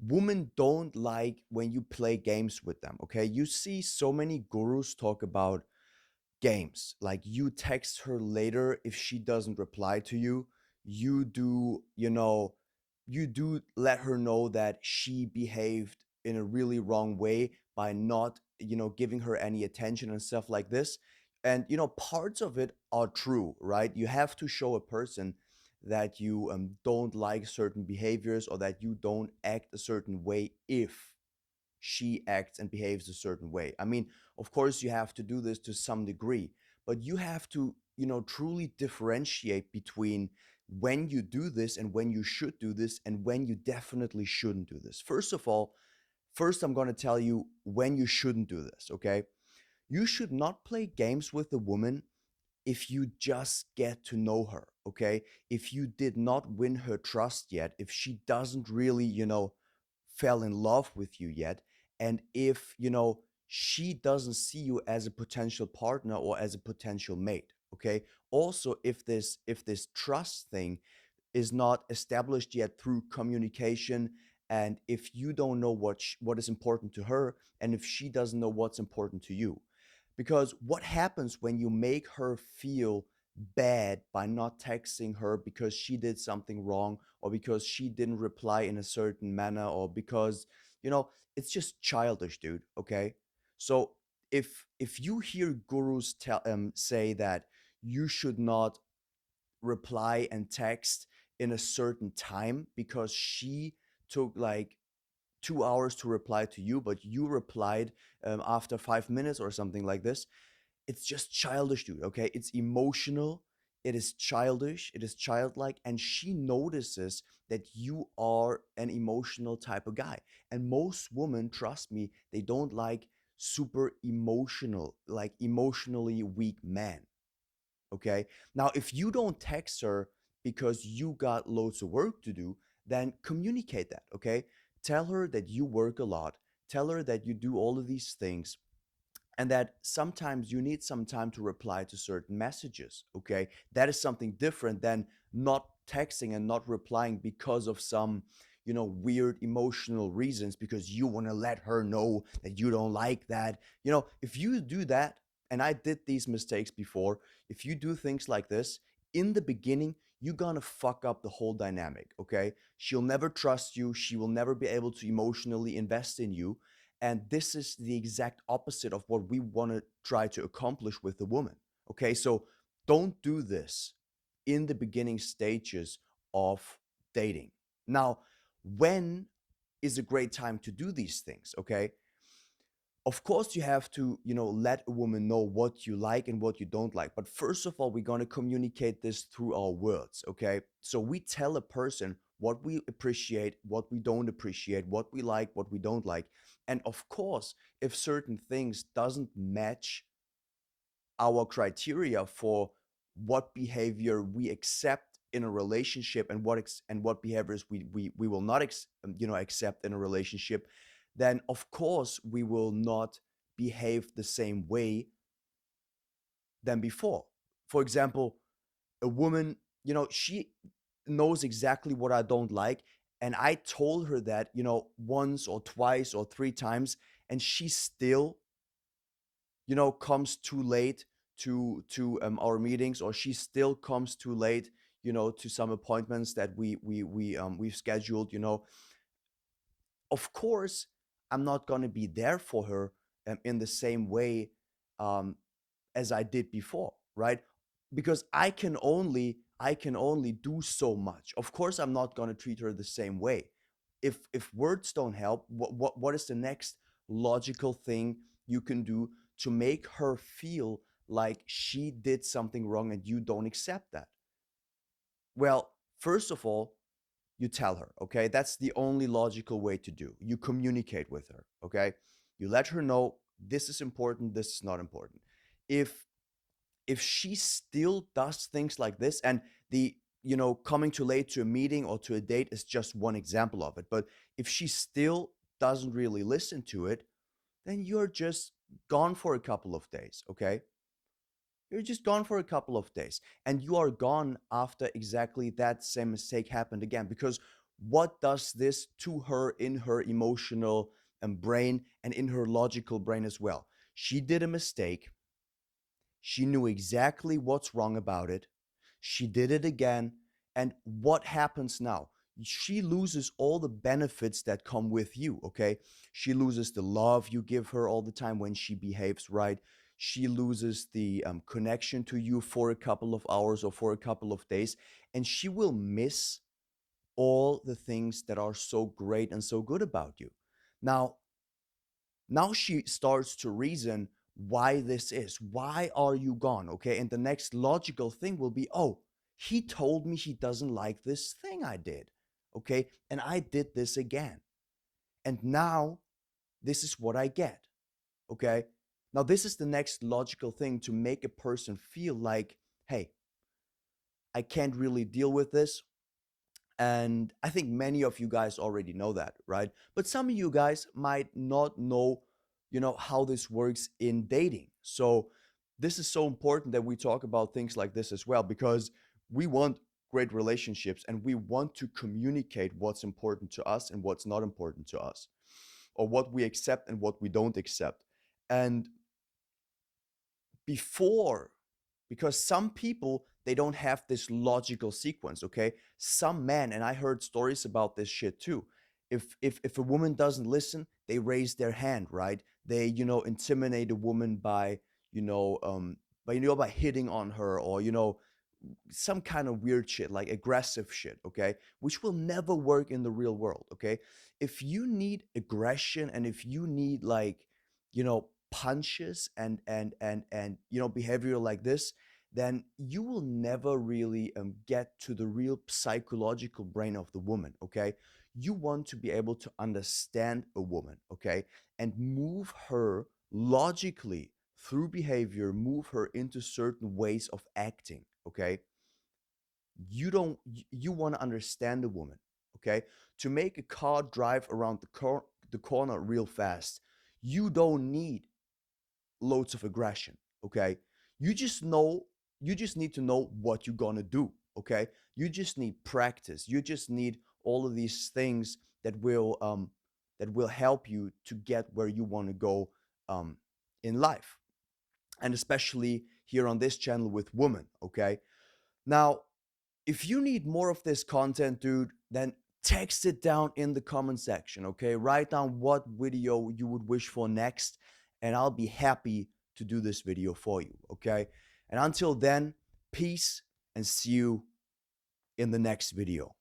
women don't like when you play games with them, okay? You see so many gurus talk about games. Like you text her later if she doesn't reply to you. You do, you do let her know that she behaved in a really wrong way by not, giving her any attention and stuff like this. And, parts of it are true, right? You have to show a person that you don't like certain behaviors or that you don't act a certain way if she acts and behaves a certain way. I mean, of course, you have to do this to some degree, but you have to, truly differentiate between when you do this and when you should do this and when you definitely shouldn't do this. First of all, first, I'm going to tell you when you shouldn't do this, okay? You should not play games with a woman if you just get to know her, okay? If you did not win her trust yet, if she doesn't really, fell in love with you yet, and if, she doesn't see you as a potential partner or as a potential mate, okay? Also, if this trust thing is not established yet through communication, and if you don't know what is important to her, and if she doesn't know what's important to you. Because what happens when you make her feel bad by not texting her because she did something wrong, or because she didn't reply in a certain manner, or because, you know it's just childish, dude, okay? So if you hear gurus say that you should not reply and text in a certain time because she took like 2 hours to reply to you, but you replied after 5 minutes or something like this. It's just childish, dude. Okay, it's emotional. It is childish. It is childlike, and she notices that you are an emotional type of guy. And most women, trust me, they don't like super emotional, like emotionally weak men. Okay. Now, if you don't text her because you got loads of work to do, then communicate that. Okay. Tell her that you work a lot. Tell her that you do all of these things and that sometimes you need some time to reply to certain messages. Okay. That is something different than not texting and not replying because of some, weird emotional reasons, because you want to let her know that you don't like that. If you do that, and I did these mistakes before, if you do things like this in the beginning, you're gonna fuck up the whole dynamic. Okay. She'll never trust you. She will never be able to emotionally invest in you, and this is the exact opposite of what we want to try to accomplish with the woman. Okay, so don't do this in the beginning stages of dating. Now, when is a great time to do these things? Okay, of course you have to, let a woman know what you like and what you don't like, but first of all, we're going to communicate this through our words. Okay, so we tell a person what we appreciate, what we don't appreciate, what we like, what we don't like. And of course, if certain things doesn't match our criteria for what behavior we accept in a relationship, and what behaviors we will not accept in a relationship, then of course we will not behave the same way than before. For example, a woman, she knows exactly what I don't like, and I told her that, once or twice or three times, and she still, comes too late to our meetings, or she still comes too late, to some appointments that we've scheduled. Of course, I'm not going to be there for her in the same way um, as I did before, right? Because I can only do so much. Of course, I'm not going to treat her the same way. If words don't help, what is the next logical thing you can do to make her feel like she did something wrong and you don't accept that? Well, first of all, you tell her. Okay, that's the only logical way to do. You communicate with her. Okay, you let her know this is important, this is not important. If if she still does things like this, and the coming too late to a meeting or to a date is just one example of it, but if she still doesn't really listen to it, then you're just gone for a couple of days. Okay, you're just gone for a couple of days, and you are gone after exactly that same mistake happened again. Because what does this to her in her emotional brain and in her logical brain as well. She did a mistake. She knew exactly what's wrong about it. She did it again. And what happens now? She loses all the benefits that come with you, okay? She loses the love you give her all the time when she behaves right. She loses the connection to you for a couple of hours or for a couple of days. And she will miss all the things that are so great and so good about you. Now, now she starts to reason why this is. Why are you gone? Okay. And the next logical thing will be, oh, he told me he doesn't like this thing I did. Okay. And I did this again. And now this is what I get. Okay. Now, this is the next logical thing to make a person feel like, hey, I can't really deal with this. And I think many of you guys already know that, right? But some of you guys might not know, how this works in dating. So this is so important that we talk about things like this as well, because we want great relationships and we want to communicate what's important to us and what's not important to us, or what we accept and what we don't accept. And before, because some people, they don't have this logical sequence, okay? Some men, and I heard stories about this shit too, if a woman doesn't listen, they raise their hand, right? They intimidate a woman by you know by hitting on her, or some kind of weird shit, like aggressive shit, okay? Which will never work in the real world, okay? If you need aggression and if you need, like, punches and behavior like this, then you will never really get to the real psychological brain of the woman, okay? You want to be able to understand a woman, okay? And move her logically through behavior, move her into certain ways of acting, okay? You want to understand the woman, okay? To make a car drive around the corner real fast, you don't need loads of aggression, okay? You just need to know what you're gonna do, okay? You just need practice. You just need all of these things that will help you to get where you want to go in life, and especially here on this channel with women, okay? Now, if you need more of this content, dude, then text it down in the comment section, okay? Write down what video you would wish for next, and I'll be happy to do this video for you, okay? And until then, peace, and see you in the next video.